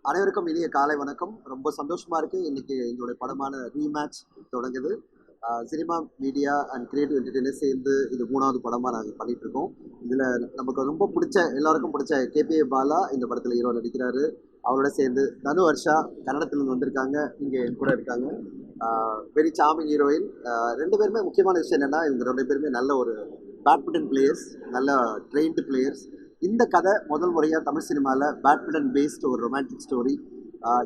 அனைவருக்கும் இனிய காலை வணக்கம். ரொம்ப சந்தோஷமா இருக்கு. இன்னைக்கு எங்களுடைய படமான ரீமேட்ச் தொடங்குது. Cinema media and creative entertainer சேர்ந்து இது 3வது படமா நாங்கள் பண்ணிட்டு இருக்கோம். இதுல நமக்கு ரொம்ப பிடிச்ச எல்லாருக்கும் பிடிச்ச கேபிஏ பாலா இந்த படத்துல ஹீரோ நடிக்கிறாரு. அவரோட சேர்ந்து தனு வர்ஷா கன்னடத்திலிருந்து வந்திருக்காங்க. இங்க என் கூட இருக்காங்க. Very charming heroine. ரெண்டு பேருமே முக்கியமான விஷயம் என்னன்னா இவங்க ரெண்டு பேருமே நல்ல ஒரு பேட்மிண்டன் பிளேயர்ஸ், நல்ல ட்ரெயின்டு பிளேயர்ஸ். இந்த கதை முதல் முறையாக தமிழ் சினிமாவில் பேட்மிண்டன் பேஸ்டு ஒரு ரொமான்டிக் ஸ்டோரி.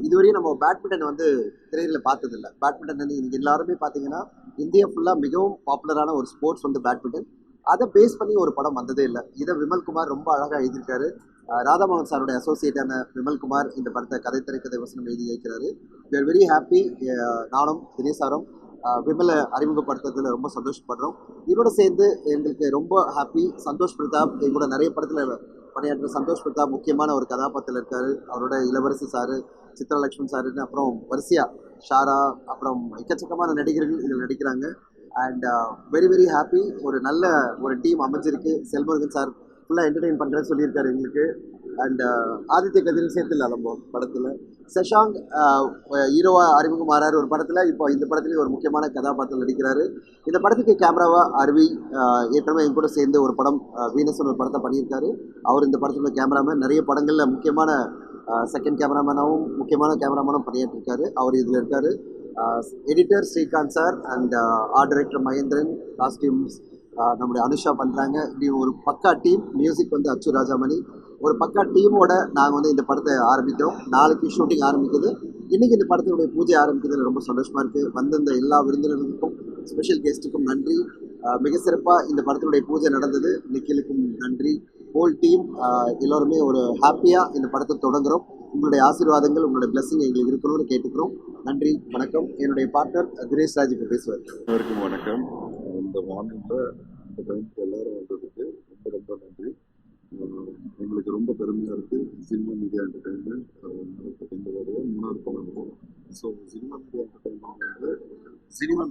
இதுவரையும் நம்ம பேட்மிண்டன் திரையில் பார்த்ததில்லை. பேட்மிண்டன் இன்னைக்கு எல்லாருமே பார்த்தீங்கன்னா இந்தியா ஃபுல்லாக மிகவும் பாப்புலரான ஒரு ஸ்போர்ட்ஸ் பேட்மிண்டன். அதை பேஸ் பண்ணி ஒரு படம் வந்ததே இல்லை. இதை விமல்குமார் ரொம்ப அழகாக எழுதியிருக்காரு. ராதாமோகன் சாருடைய அசோசியேட்டான விமல்குமார் இந்த படத்தை கதை திரைக்கதை வசனம் எழுதி வைக்கிறாரு. We are very happy. நானும் தினேஷ் சாரும் விமலை அறிமுகப்படுத்துறதுல ரொம்ப சந்தோஷப்படுறோம். இதோட சேர்ந்து எங்களுக்கு ரொம்ப ஹாப்பி. சந்தோஷ் பிரதாப் எங்களோட நிறைய படத்தில் பணியாற்ற சந்தோஷ் பிரதாப் முக்கியமான ஒரு கதாபாத்திரத்தில் இருக்காரு. அவரோட இளவரசி சாரு, சித்ரலக்ஷ்மன் சாருன்னு அப்புறம் வரிசையா ஷாரா, அப்புறம் எக்கச்சக்கமான நடிகர்கள் இதில் நடிக்கிறாங்க. And very very happy. ஒரு டீம் அமைஞ்சிருக்கு. செல்முருகன் சார் ஃபுல்லாக என்டர்டெயின் பண்ணுறேன்னு சொல்லியிருக்காரு எங்களுக்கு. அண்ட் ஆதித்ய கதிரில் சேர்த்துல நம்ம படத்தில் சஷாங்க் ஹீரோவாக அறிமுகம் ஆறாரு ஒரு படத்தில். இப்போ இந்த படத்துலேயும் ஒரு முக்கியமான கதாபாத்திரம் நடிக்கிறாரு. இந்த படத்துக்கு கேமராவா அருவி ஏற்கனவே என் கூட சேர்ந்து ஒரு படம் வீனஸ்னு ஒரு படத்தை பண்ணியிருக்காரு. அவர் இந்த படத்துல கேமராமேன். நிறைய படங்களில் முக்கியமான செகண்ட் கேமராமேனாகவும் முக்கியமான கேமராமேனும் பண்ணியிருக்காரு. அவர் இதில் இருக்கார். Editor Srikanth sir and art director Mahendran, costumes நம்முடைய அனுஷா பண்ணுறாங்க. இப்படி ஒரு பக்கா டீம். மியூசிக் அச்சு ராஜாமணி. ஒரு பக்கா டீமோட நாங்கள் இந்த படத்தை ஆரம்பிக்கிறோம். நாளைக்கு ஷூட்டிங் ஆரம்பிக்குது. இன்றைக்கி இந்த படத்தினுடைய பூஜை ஆரம்பிக்கிறதுல ரொம்ப சந்தோஷமாக இருக்குது. வந்திருந்த எல்லா விருந்தினர்களுக்கும் ஸ்பெஷல் கெஸ்ட்டுக்கும் நன்றி. மிக சிறப்பாக இந்த படத்தினுடைய பூஜை நடந்தது. நிக்கிலுக்கும் நன்றி. ஹோல் டீம் எல்லோருமே ஒரு ஹாப்பியாக இந்த படத்தை தொடங்குகிறோம். உங்களுடைய ஆசீர்வாதங்கள், உங்களுடைய பிளஸிங் எங்களுக்கு இருக்கணும்னு கேட்டுக்கிறோம். நன்றி, வணக்கம். என்னுடைய பார்ட்னர் தினேஷ் ராஜ் இப்போ பேசுவார். எல்லாருக்கும் வணக்கம். இந்த மார்னிங்கில் இந்த டைமுக்கு எல்லோரும் வந்ததுக்கு ரொம்ப ரொம்ப நன்றி. எங்களுக்கு ரொம்ப பெருமையாக இருக்குது. சினிமா மீடியா என்டர்டைன்மெண்ட் இந்த வருடம் 3வது படம் இருக்கும். So cinema media entertainment cinema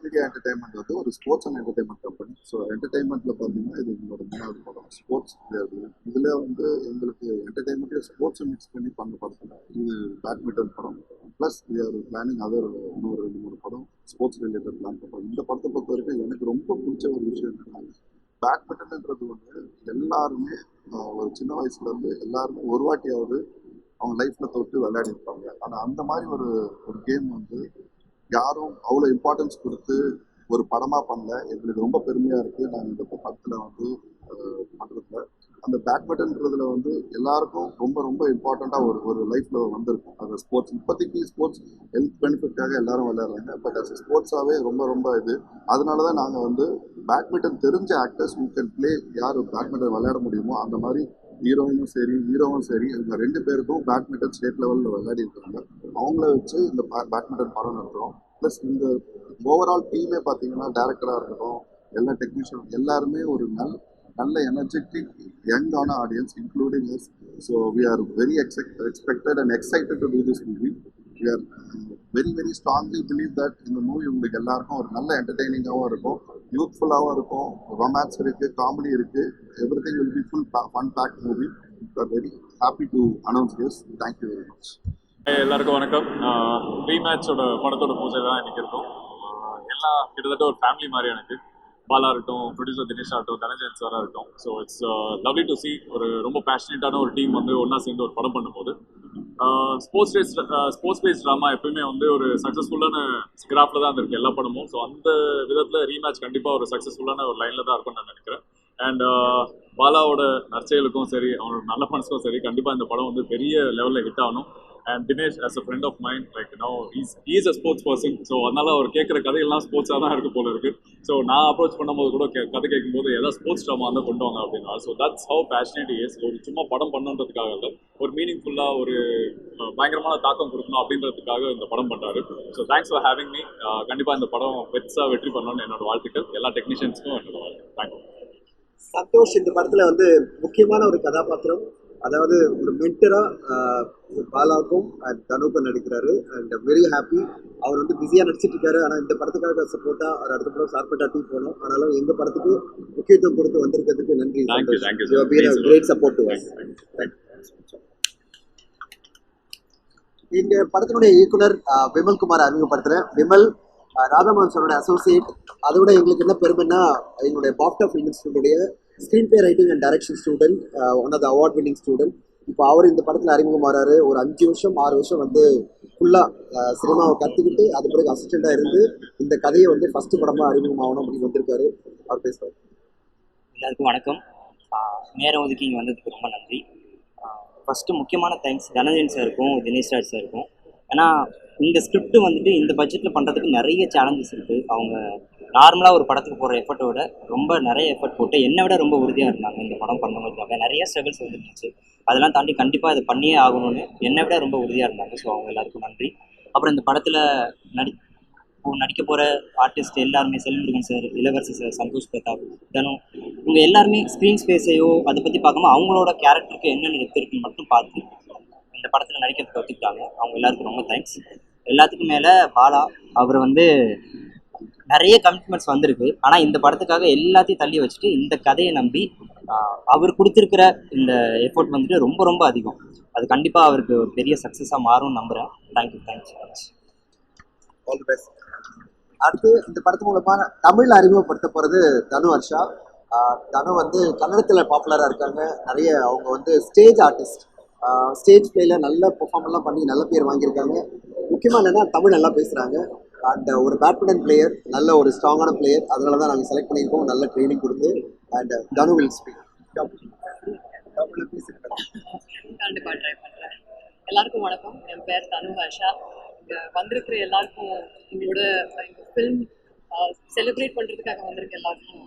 media entertainment ஒரு sports and entertainment company. So என்டர்டைன்மெண்ட்டில் பார்த்தீங்கன்னா இது எங்களோட 3வது படம். ஸ்போர்ட்ஸ் இதில் எங்களுக்கு என்டர்டைன்மெண்ட்டே ஸ்போர்ட்ஸை மிக்ஸ் பண்ணி பண்ண படத்தில் இது பேட்மிண்டன் படம். ப்ளஸ் வி ஆர் பிளானிங் இன்னொரு 2-3 படம் ஸ்போர்ட்ஸ் ரிலேட்டட் பிளான் பண்ணுறோம். இந்த படத்தை பொறுத்த வரைக்கும் எனக்கு ரொம்ப பிடிச்ச ஒரு விஷயம் என்னென்னா, பேட்மிண்டன்ன்றது எல்லாருமே ஒரு சின்ன வயசுலேருந்து எல்லாருமே ஒரு வாட்டியாவது அவங்க லைஃப்பில் தொட்டு விளையாடி இருப்பாங்க. ஆனால் அந்த மாதிரி ஒரு கேம் யாரும் அவ்வளோ இம்பார்ட்டன்ஸ் கொடுத்து ஒரு படமாக பண்ணல. எங்களுக்கு ரொம்ப பெருமையாக இருக்குது. நாங்கள் இந்த படத்தில் பண்ணுறதுல அந்த பேட்மிண்டன்றதுல எல்லாருக்கும் ரொம்ப ரொம்ப இம்பார்ட்டண்ட்டாக ஒரு லைஃப்பில் வந்திருக்கும். அந்த ஸ்போர்ட்ஸ் இப்போதைக்கு ஸ்போர்ட்ஸ் ஹெல்த் பெனிஃபிட்காக எல்லாரும் விளையாடுறாங்க. பட் அஸ் ஸ்போர்ட்ஸாகவே ரொம்ப ரொம்ப அதனால தான் நாங்கள் பேட்மிண்டன் தெரிஞ்ச ஆக்டர்ஸ் ஹூ கேன் பிளே, யார் பேட்மிண்டன் விளையாட முடியுமோ அந்த மாதிரி ஹீரோவும் சரி இவங்க 2 பேருக்கும் பேட்மிண்டன் ஸ்டேட் லெவலில் விளையாடி இருக்காங்க. அவங்கள வச்சு இந்த பேட்மிண்டன் படம் நடத்துகிறோம். ப்ளஸ் இந்த ஓவரால் டீமே பார்த்தீங்கன்னா டேரக்டராக இருக்கட்டும், எல்லா டெக்னீஷியன் எல்லாருமே ஒரு நல்ல எனர்ஜெட்டிக் யங்கான audience including us. So we are very expected and excited to do this movie. We are very very strongly believe that இந்த மூவி உங்களுக்கு எல்லாருக்கும் ஒரு நல்ல என்டர்டெய்னிங்காகவும் இருக்கும், யூத்ஃபுல்லாகவும் இருக்கும். ரொமான்ஸ் இருக்குது, காமெடி இருக்குது, everything will be full fun pack movie. We are very happy to announce this. Thank you very much. எல்லாருக்கும் வணக்கம். ரீமேட்சோட படத்தோட பூஜை தான் எனக்கு இருக்கும். எல்லாம் கிட்டத்தட்ட ஒரு ஃபேமிலி மாதிரி எனக்கு. பாலா இருக்கட்டும், ப்ரொடியூசர் தினேஷ் ஆகட்டும், தனஞ்சயன் சாராக இருக்கட்டும். So it's lovely to C ஒரு ரொம்ப பேஷனேட்டான ஒரு டீம் ஒன்றா சேர்ந்து ஒரு படம் பண்ணும்போது ஸ்போர்ட்ஸ் பேஸ்ட் ட்ராமா எப்பயுமே ஒரு சக்ஸஸ்ஃபுல்லான கிராஃப்டில் தான் இருக்குது எல்லா படமும். ஸோ அந்த விதத்தில் ரீமேட்ச் கண்டிப்பாக ஒரு சக்ஸஸ்ஃபுல்லான ஒரு லைனில் தான் இருக்கும்னு நான் நினைக்கிறேன். அண்ட் பாலாவோட நற்செயலுக்கும் சரி, அவனோட நல்ல மனசுக்கும் சரி, கண்டிப்பாக இந்த படம் பெரிய லெவலில் ஹிட் ஆகணும். And Dinesh as a friend of mine, like now he's a sports person. So அதனால் அவர் கேட்குற கதைகள்லாம் ஸ்போர்ட்ஸாக தான் இருக்குது போல இருக்குது. ஸோ நான் அப்ரோச் பண்ணும்போது கூட கதை கேட்கும்போது ஏதாவது ஸ்போர்ட்ஸ் ட்ராமா வந்து கொண்டு வாங்க அப்படின்னா. So that's how passionate is. ஒரு சும்மா படம் பண்ணுன்றதுக்காக இல்லை, ஒரு மீனிங்ஃபுல்லாக ஒரு பயங்கரமான தாக்கம் கொடுக்கணும் அப்படின்றதுக்காக இந்த படம் பண்ணுறாரு. So thanks for having me. கண்டிப்பாக இந்த படம் வெற்றி பண்ணணும்னு என்னோட வாழ்த்துக்கள். எல்லா டெக்னீஷியன்ஸுக்கும் என்னோட வாழ்த்துக்கள். தேங்க்யூ. சந்தோஷ் இந்த படத்தில் முக்கியமான ஒரு கதாபாத்திரம். அதாவது ஒரு மென்டராக பாலாவுக்கும் அண்ட் தனுக்கும் நடிக்கிறாரு அண்ட் வெரி ஹாப்பி. அவர் வந்து பிஸியாக நடிச்சிட்டு இருக்காரு. ஆனால் இந்த படத்துக்காக சப்போர்ட்டாக அவர் அடுத்த படம் சார்பட்டா டீ போனோம். ஆனாலும் எங்கள் படத்துக்கு முக்கியத்துவம் கொடுத்து வந்திருக்கிறதுக்கு நன்றி. Great support to us. எங்க படத்தினுடைய இயக்குனர் விமல்குமார் அறிமுகப்படுத்துறேன். விமல் ராதாமோகன் சாரோட அசோசியேட். அதோட எங்களுக்கு என்ன பெருமைன்னா எங்களுடைய பாப்டா ஃபிலிம் இன்ஸ்டியூட்டுடைய screenplay writing and direction student, one of the award winning student. இப்போ அவர் இந்த படத்தில் அறிமுகமாறாரு. ஒரு 5 வருஷம் 6 வருஷம் வந்து ஃபுல்லாக சினிமாவை கற்றுக்கிட்டு அது பிறகு அசிஸ்டண்ட்டாக இருந்து இந்த கதையை வந்து ஃபஸ்ட்டு படமாக அறிமுகமாகணும் அப்படின்னு வந்திருக்காரு. அவர் பேசுவார். எல்லாருக்கும் வணக்கம். நேரம் ஒதுக்கி இங்கே வந்ததுக்கு ரொம்ப நன்றி. ஃபஸ்ட்டு முக்கியமான தேங்க்ஸ் தனஞ்சயன் சாருக்கும் தினேஷ் ராஜ் சாருக்கும். ஏன்னா இந்த ஸ்கிரிப்ட் வந்துட்டு இந்த பட்ஜெட்டில் பண்ணுறதுக்கு நிறைய சேலஞ்சஸ் இருக்குது. அவங்க நார்மலாக ஒரு படத்துக்கு போகிற எஃபர்ட்டோட ரொம்ப நிறைய எஃபர்ட் போட்டு என்னை விட ரொம்ப உறுதியாக இருந்தாங்க. இந்த படம் பண்ணும்போது நிறைய ஸ்ட்ரகிள்ஸ் வந்துருந்துச்சு. அதெல்லாம் தாண்டி கண்டிப்பாக இதை பண்ணியே ஆகணும்னு என்னை விட ரொம்ப உறுதியாக இருந்தாங்க. ஸோ அவங்க எல்லாருக்கும் நன்றி. அப்புறம் இந்த படத்தில் நடிக்க போகிற ஆர்டிஸ்ட் எல்லாருமே, செல்வமுருகன் சார், இளவரசி சார், சந்தோஷ் பிரதாப், தனு, இவங்க எல்லாருமே ஸ்க்ரீன் ஸ்பேஸையோ அதை பற்றி பார்க்காம அவங்களோட கேரக்டருக்கு என்னென்ன இருக்குன்னு மட்டும் பார்த்து இந்த படத்தில் நடிக்கிறதுக்கு ஒத்துக்கிட்டாங்க. அவங்க எல்லாருக்கும் ரொம்ப தேங்க்ஸ். எல்லாத்துக்கும் மேலே பாலா அவர் வந்து நிறைய கமிட்மெண்ட்ஸ் வந்திருக்கு. ஆனால் இந்த படத்துக்காக எல்லாத்தையும் தள்ளி வச்சுட்டு இந்த கதையை நம்பி அவர் கொடுத்துருக்கிற இந்த எஃபோர்ட் வந்துட்டு ரொம்ப ரொம்ப அதிகம். அது கண்டிப்பாக அவருக்கு ஒரு பெரிய சக்ஸஸாக மாறும்னு நம்புகிறேன். Thank you so much. All the best. அடுத்து இந்த படத்து மூலமாக தமிழில் அறிமுகப்படுத்த போகிறது தனு ஹர்ஷா. தனு வந்து கன்னடத்தில் பாப்புலராக இருக்காங்க. நிறைய அவங்க வந்து ஸ்டேஜ் ஆர்டிஸ்ட், ஸ்டேஜ் பிளேயில் நல்ல பெர்ஃபார்மெல்லாம் பண்ணி நல்ல பேர் வாங்கியிருக்காங்க. முக்கியமாக என்னென்னா தமிழ் நல்லா பேசுகிறாங்க. அண்ட் ஒரு பேட்மிண்டன் பிளேயர், நல்ல ஒரு ஸ்ட்ராங்கான பிளேயர். அதனால தான் நாங்கள் செலக்ட் பண்ணியிருக்கோம். நல்ல ட்ரைனிங் கொடுத்து. And Thanu will speak. தமிழில் பேசியிருக்கேன். கண்டிப்பாக ட்ரை பண்ணுறேன். எல்லாருக்கும் வணக்கம். என் பேர் தனு ஹர்ஷா. இங்கே வந்திருக்கிற எல்லாருக்கும் எங்களோட இந்த ஃபில்ம் செலிப்ரேட் பண்ணுறதுக்காக வந்திருக்க எல்லாருக்கும்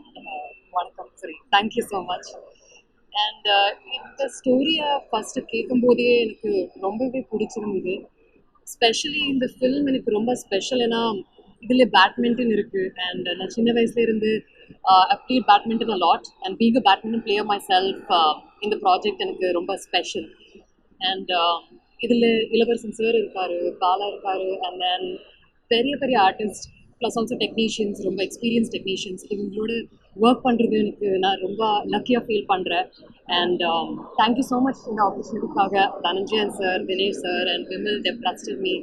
வணக்கம். சரி, தேங்க்யூ ஸோ மச். அண்ட் இந்த ஸ்டோரியை ஃபஸ்ட்டு கேட்கும்போதே எனக்கு ரொம்பவே பிடிச்சிருந்தது. ஸ்பெஷலி இந்த ஃபில்ம் எனக்கு ரொம்ப ஸ்பெஷல். ஏன்னா இதில் பேட்மிண்டன் இருக்குது. அண்ட் நான் சின்ன வயசுலேருந்து played badminton a lot, and being a badminton player myself, இந்த ப்ராஜெக்ட் எனக்கு ரொம்ப ஸ்பெஷல். அண்ட் இதில் இளவரசன் சார் இருக்கார், பாலா இருக்கார், அண்ட் தென் பெரிய பெரிய ஆர்டிஸ்ட் ப்ளஸ் ஆல்சோ டெக்னீஷியன்ஸ், ரொம்ப எக்ஸ்பீரியன்ஸ் டெக்னீஷியன்ஸ். இவங்களோட ஒர்க் பண்ணுறது எனக்கு நான் ரொம்ப லக்கியாக ஃபீல் பண்ணுறேன். அண்ட் தேங்க்யூ ஸோ மச் இந்த ஆப்பர்ச்சுனிட்டிக்காக Dhananjayan sir, Dinesh sir and Vimal. They've trusted me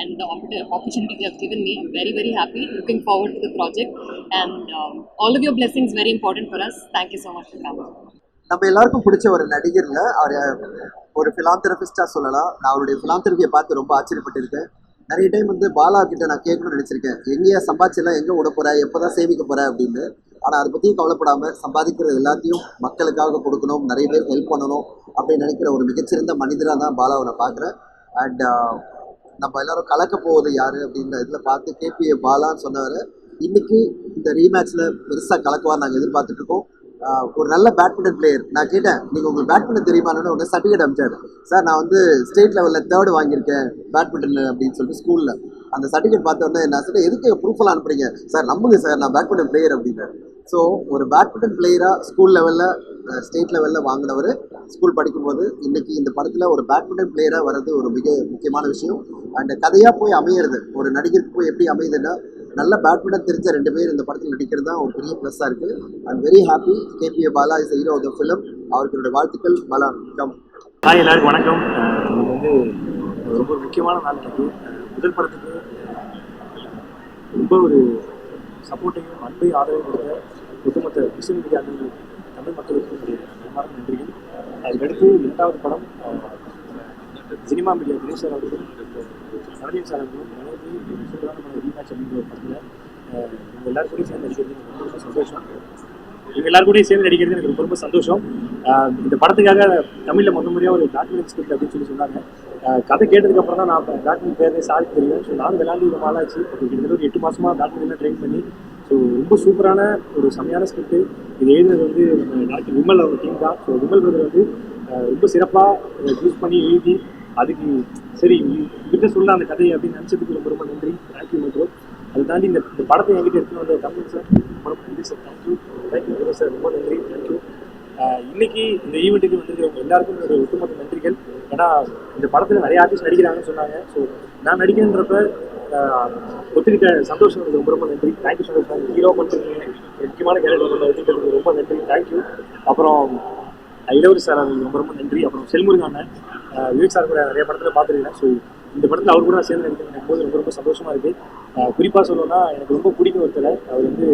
and the opportunity they have given me. I'm very very happy, looking forward to the project, and all of your blessings very important for us. Thank you so much for coming. நம்ம எல்லாருக்கும் பிடிச்ச ஒரு நடிகர்ல அவர் ஒரு ஃபிலாந்தெரபிஸ்டாக சொல்லலாம். நான் அவருடைய ஃபிலாந்தெரபியை பார்த்து ரொம்ப ஆச்சரியப்பட்டிருக்கேன். நிறைய டைம் வந்து பாலா கிட்ட நான் கேட்கணும்னு நினச்சிருக்கேன், எங்கேயா சம்பாதிச்செல்லாம் எங்கே விட போகிறேன், எப்போ தான் சேமிக்க போகிறேன் அப்படின்னு. ஆனால் அதை பற்றியும் கவலைப்படாமல் சம்பாதிக்கிறது எல்லாத்தையும் மக்களுக்காக கொடுக்கணும், நிறைய பேர் ஹெல்ப் பண்ணணும் அப்படின்னு நினைக்கிற ஒரு மிகச்சிறந்த மனிதராக தான் பாலாவை நான் பார்க்குறேன். அண்ட் நம்ம எல்லாரும் கலக்க போவது யார் அப்படின்ற இதில் பார்த்து கேபிஏ பாலான்னு சொன்னவர் இன்னைக்கு இந்த ரீமேட்ச்சில் பெருசாக கலக்குவார் நாங்கள் எதிர்பார்த்துட்ருக்கோம். ஒரு நல்ல பேட்மிண்டன் பிளேயர். நான் கேட்டேன், நீங்கள் உங்களுக்கு பேட்மிண்டன் தெரியுமான்னு ஒன்று சர்டிஃபிகேட் அனுப்பிச்சாரு. சார் நான் வந்து ஸ்டேட் லெவலில் 3rd வாங்கியிருக்கேன் பேட்மிண்டன் அப்படின்னு சொல்லிட்டு ஸ்கூலில். அந்த சர்டிஃபிகேட் பார்த்த உடனே நான் சொன்னேன், எதுக்கு ப்ரூஃபெல்லாம் அனுப்புறீங்க சார், நம்புங்க சார் நான் பேட்மிண்டன் பிளேயர் அப்படின்னு. ஸோ ஒரு பேட்மிண்டன் பிளேயராக ஸ்கூல் லெவலில் ஸ்டேட் லெவலில் வாங்கினவர் ஸ்கூல் படிக்கும்போது இன்றைக்கி இந்த படத்தில் ஒரு பேட்மிண்டன் பிளேயராக வர்றது ஒரு மிக முக்கியமான விஷயம். அண்ட் கதையாக போய் அமையிறது ஒரு நடிகருக்கு போய் எப்படி அமையுதுன்னா நல்ல பேட்மிண்டன் தெரிஞ்ச 2 பேர் இந்த படத்தில் நடிக்கிறது தான் ஒரு பெரிய ப்ளஸ்ஸாக இருக்குது. I'm very happy. KPA Bala is hero of the film. அவருக்கு என்னுடைய வாழ்த்துக்கள். பாலா கம். ஹாய், எல்லாருக்கும் வணக்கம். இது வந்து ரொம்ப முக்கியமான நாள். எனக்கு முதல் படத்துக்கு ரொம்ப ஒரு சப்போர்ட்டையும் அன்பையும் ஆதரவையும் கொடுத்த ஒட்டுமொத்த விஷயம் மீடியா தமிழ் மக்களுக்கும் என்னுடைய மனமார்ந்த நன்றிகள். அதுக்கடுத்து 2வது படம் சினிமா மீடியா தினேஷ் சார் அவர்களும் நரேந்திரன் சார் அவர்களும் இணைந்து சூப்பரான ரீமேட்ச் அப்படிங்கிற ஒரு படத்தில் இவங்க எல்லாருக்கூடையும் சேர்ந்து நடிக்கிறது எனக்கு ரொம்ப சந்தோஷம். இவங்க எல்லாருக்கூடையும் சேர்ந்து நடிக்கிறது எனக்கு ரொம்ப சந்தோஷம். இந்த படத்துக்காக தமிழில் முதல் முறையாக ஒரு பேட்மிண்டன் ஸ்கிரிப்ட் அப்படின்னு சொன்னாங்க. கதை கேட்டதுக்கப்புறம் தான் நான் பேட்மிண்டன் பேரே சாரி தெரியும். ஸோ நானும் விளையாண்டு இந்த மாலாச்சு. கிட்டத்தட்ட ஒரு 8 மாதமாக பேட்மிண்டன் ட்ரெயின் பண்ணி ஸோ ரொம்ப சூப்பரான ஒரு செம்மையான ஸ்கிரிப்ட். இது எழுதுனது வந்து நம்ம டாக்டர் விமல் அவங்க டீம் தான். ஸோ விமல் பிரதர் வந்து ரொம்ப சிறப்பாக யூஸ் பண்ணி எழுதி அதுக்கு சரி இவர்கிட்ட சொல்ல அந்த கதையை அப்படின்னு நினச்சதுக்கு ரொம்ப ரொம்ப நன்றி. Thank you micro. அதை தாண்டி இந்த படத்தை என்கிட்ட எடுத்துன்னு வந்த தமிழ் சார் ரொம்ப நன்றி சார். தேங்க்யூ சார், ரொம்ப நன்றி. தேங்க்யூ. இன்னைக்கு இந்த ஈவெண்ட்டுக்கு வந்திருக்கிறவங்க எல்லாருக்கும் ஒரு ஒட்டுமொத்த நன்றிகள். ஏன்னா இந்த படத்தில் நிறைய ஆர்டிஸ்ட் நடிக்கிறாங்கன்னு சொன்னாங்க. ஸோ நான் நடிக்கிறன்றப்ப ஒத்துக்கிட்ட சந்தோஷம் எனக்கு ரொம்ப ரொம்ப நன்றி. தேங்க்யூ சந்தோஷம். ஹீரோ பண்ணுறீங்க முக்கியமான கேரக்டர் ஒத்துக்கிட்டதுக்கு ரொம்ப நன்றி, தேங்க்யூ. அப்புறம் இளவரசி சார் ரொம்ப ரொம்ப நன்றி. அப்புறம் செல்முருகன் அண்ணன், விவேக் சார் கூட நிறைய படத்தில் பார்த்துருக்கேன். ஸோ இந்த படத்தில் அவர் கூட நான் சேர்ந்து நடிக்கிறேன் போது ரொம்ப ரொம்ப சந்தோஷமாக இருக்குது. குறிப்பாக சொல்லணும்னா எனக்கு ரொம்ப பிடிக்கும் ஒருத்தர். அவர் வந்து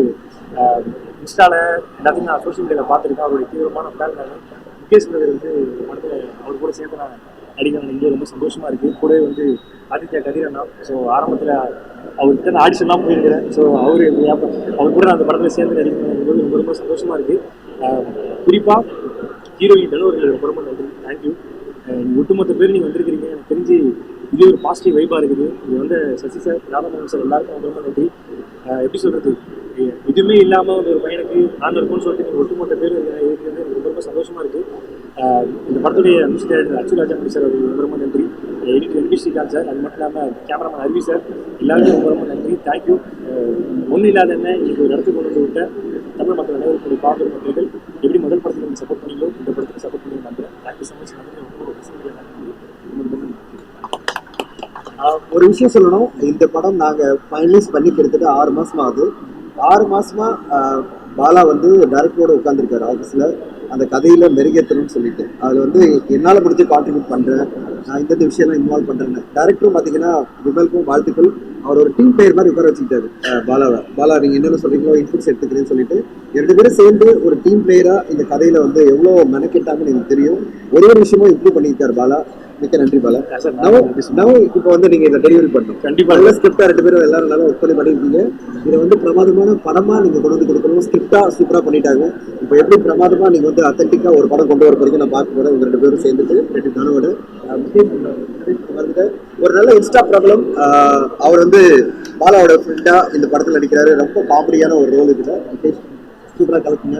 இன்ஸ்டாவில் எல்லாத்தையும் நான் சோஷியல் மீடியாவில் பார்த்துருக்கேன். அவருடைய தீவிரமான ஃபேன் நான். முகேஷ் பிரதர் வந்து படத்தில் அவர் கூட சேர்ந்து நான் நடிக்கிறேன். இங்கே ரொம்ப சந்தோஷமாக இருக்குது. கூட வந்து ஆதித்யா கதிர் அண்ணா. ஸோ ஆரம்பத்தில் அவர்கிட்ட நான் ஆடிஷன்லாம் போயிருக்கிறேன். ஸோ அவர் கூட நான் அந்த படத்தில் சேர்ந்து நடிக்கிறேன் போது ரொம்ப ரொம்ப சந்தோஷமாக இருக்குது. குறிப்பாக ஹீரோயின் டெலோரியில் ரொம்ப ரொம்ப நன்றி, தேங்க்யூ. ஒட்டுமொத்த பேர் நீங்கள் வந்திருக்கிறீங்க. எனக்கு தெரிஞ்சு இது ஒரு பாசிட்டிவ் வைப்பாக இருக்குது. இது வந்து சசி சார், ராதாமோகன் சார் எல்லாருக்கும் ரொம்ப ரொம்ப நன்றி. எப்படி சொல்கிறது, எதுவுமே இல்லாமல் ஒரு பையனுக்கு நான் இருக்கும்னு சொல்லிட்டு நீங்கள் ஒட்டுமொத்த பேர் இருக்கிறது எனக்கு ரொம்ப ரொம்ப சந்தோஷமாக இருக்குது. இந்த படத்துடைய மியூசிக் டைரக்டர் அச்சு ராஜாமணி சார் அவருக்கு ரொம்ப ரொம்ப நன்றி. எடிட்டர் என்பி ஸ்ரீகாந்த் சார், அது மட்டும் இல்லாமல் கேமராமேன் அருவி சார், எல்லாருக்கும் ரொம்ப ரொம்ப நன்றி, தேங்க்யூ. ஒன்றும் இல்லாத என்ன இன்னைக்கு ஒரு இடத்துக்கு கொண்டு வந்து விட்ட தமிழ் மக்கள் அனைவருக்கும் பார்க்குற மக்கள் எப்படி முதல் படத்துக்கு நீங்கள் சப்போர்ட் பண்ணீங்களோ இந்த படத்துக்கு சப்போர்ட் பண்ணி நம்புறேன். Thank you so much. ஒரு விஷயம் சொல்லணும், இந்த படம் நாங்கள் ஃபைனலைஸ் பண்ணி கிட்டத்தட்ட 6 மாதம் ஆகுது. 6 மாதமா பாலா வந்து டைரக்டரோட உட்காந்துருக்காரு ஆஃபீஸில், அந்த கதையில் மெருகேற்றணும்னு சொல்லிட்டு. அதில் வந்து என்னால் முடிஞ்ச கான்ட்ரிபியூட் பண்ணுறேன், நான் இந்தந்த விஷயம்லாம் இன்வால்வ் பண்ணுறேன்னு. டேரக்டரும் பார்த்தீங்கன்னா விமலுக்கும் வாழ்த்துக்கள். அவர் ஒரு டீம் பிளேயர் மாதிரி உட்கார வச்சுக்கிட்டாரு பாலா நீங்கள் என்னென்ன சொல்கிறீங்களோ இன்புட்ஸ் எடுத்துக்கிறேன்னு சொல்லிட்டு 2 பேரும் சேர்ந்து ஒரு டீம் பிளேயராக இந்த கதையில் வந்து எவ்வளோ மெனக்கெட்டாங்கன்னு எனக்கு தெரியும். ஒரு விஷயமும் இம்ப்ரூவ் பண்ணியிருக்காரு பாலா. மிக்க நன்றி பாலா. இப்போ வந்து நீங்க இதை டெலிவரி பண்ணணும். கண்டிப்பா நல்ல ஸ்கிரிப்டா 2 பேரும் எல்லாரும் நல்லா ஒர்க் பண்ணி பண்ணிருக்கீங்க. இதை வந்து பிரமாதமான படமா நீங்க கொண்டு வந்து கொடுக்கணும். ஸ்கிரிப்டா சூப்பரா பண்ணிட்டாங்க. இப்போ எப்படி பிரமாதமா நீங்க வந்து அத்தன்டிக்கா ஒரு படம் கொண்டு வர போறீங்க நான் பார்க்க போறேன். உங்க 2 பேரும் சேர்ந்துட்டு 2 தானோட ஒரு நல்ல இன்ஸ்டா ப்ராப்ளம். அவர் வந்து பாலாவோட ஃப்ரெண்டா இந்த படத்துல நடிக்கிறாரு. ரொம்ப காமெடியான ஒரு ரோல் இதுல. சூப்பராக கலக்குங்க.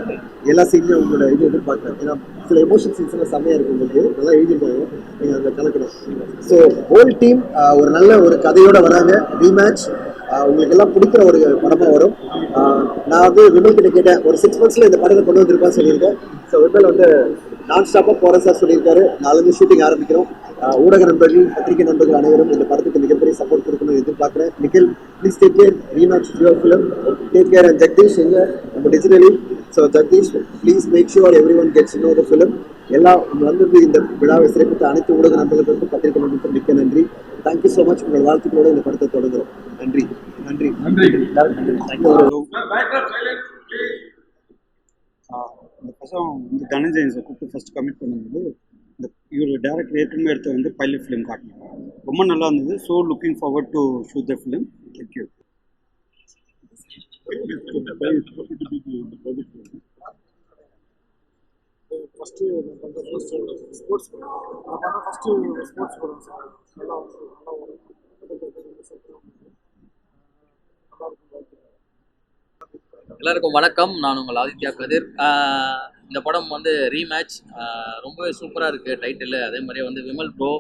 எல்லா சீன்லையும் உங்களோட இது எதிர்பார்க்குறேன். ஏன்னா சில எமோஷன் சீன்ஸ்லாம் செம்மையாக இருக்கும். உங்களுக்கு நல்லா எழுதிருப்பாங்க, நீங்கள் அதில் கலக்கணும். ஸோ ஹோல் டீம் ஒரு நல்ல ஒரு கதையோட வராங்க. ரீமேட்ச் உங்களுக்கு எல்லாம் பிடிக்கிற ஒரு படமாக வரும். நான் வந்து விமல் கிட்ட கேட்டேன், ஒரு 6 monthsல இந்த படத்தை கொண்டு வந்திருப்பான்னு சொல்லியிருக்கேன். ஸோ விமல் வந்து நான் ஸ்டாப்பாக போகிறேன் சார் சொல்லியிருக்காரு. நாளைக்கு ஷூட்டிங் ஆரம்பிக்கிறோம். ஊடக நண்பர்கள், பத்திரிகை நண்பர்கள் அனைவரும் இந்த படத்துக்கு மிகப்பெரிய சப்போர்ட் கொடுக்கணும்னு எதிர்பார்க்குறேன். Nikhil please take care. Rematch your film. Take care. And Jagadish எங்க நம்ம digitally. So Jagadish please make sure everyone gets to know the film. எல்லாம் வந்து இந்த விழாவை சிறப்பித்த அனைத்து ஊடக நண்பர்களுக்கும் பத்திரிகை நண்பர்களுக்கும் மிக்க நன்றி. Thank you so much. உங்கள் வாழ்த்துக்களோடு இந்த படத்தை தொடங்குறோம். நன்றி நன்றி நன்றி. இந்த பசம் வந்து தனஞ்சயன்ஸை கூப்பிட்டு ஃபஸ்ட்டு கமிட் பண்ணும்போது இந்த இவர் டேரக்டர் ஏற்கனவே எடுத்த வந்து பைலட் ஃபிலிம் காட்டினாங்க. ரொம்ப நல்லா இருந்தது. So looking forward to shoot the film. Thank you. First sports sports படம் சார். நல்லா வரும். எல்லாருக்கும் வணக்கம். நான் உங்கள் ஆதித்யா கதிர். இந்த படம் வந்து ரீமேட்ச் ரொம்பவே சூப்பராக இருக்குது டைட்டில். அதே மாதிரியே வந்து விமல் ப்ரோ,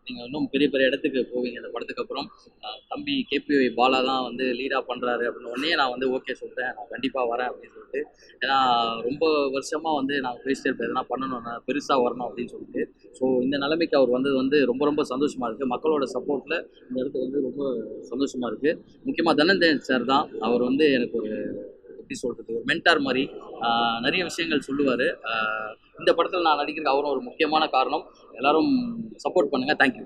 நீங்கள் இன்னும் பெரிய பெரிய இடத்துக்கு போவீங்க இந்த படத்துக்கு அப்புறம். தம்பி கேபிஒய் பாலா தான் வந்து லீடாக பண்ணுறாரு அப்படின்னு உடனே நான் வந்து ஓகே சொல்லிட்டேன், நான் கண்டிப்பாக வரேன் அப்படின்னு சொல்லிட்டு. ஏன்னா ரொம்ப வருஷமாக வந்து நான் பேசிட்டு இருப்பேன், எதனா பண்ணணும், நான் பெருசாக வரணும் அப்படின்னு சொல்லிட்டு. ஸோ இந்த நிலைமைக்கு அவர் வந்தது வந்து ரொம்ப ரொம்ப சந்தோஷமாக இருக்குது. மக்களோட சப்போர்ட்டில் இந்த இடத்துக்கு வந்து ரொம்ப சந்தோஷமாக இருக்குது. முக்கியமாக தனஞ்சயன் சார் தான். அவர் வந்து எனக்கு ஒரு எப்படி சொல்கிறது, ஒரு மென்டார் மாதிரி நிறைய விஷயங்கள் சொல்லுவார். இந்த படத்தில் நான் நடிக்கிறதுக்கு அவரும் ஒரு முக்கியமான காரணம். எல்லோரும் சப்போர்ட் பண்ணுங்கள். தேங்க்யூ.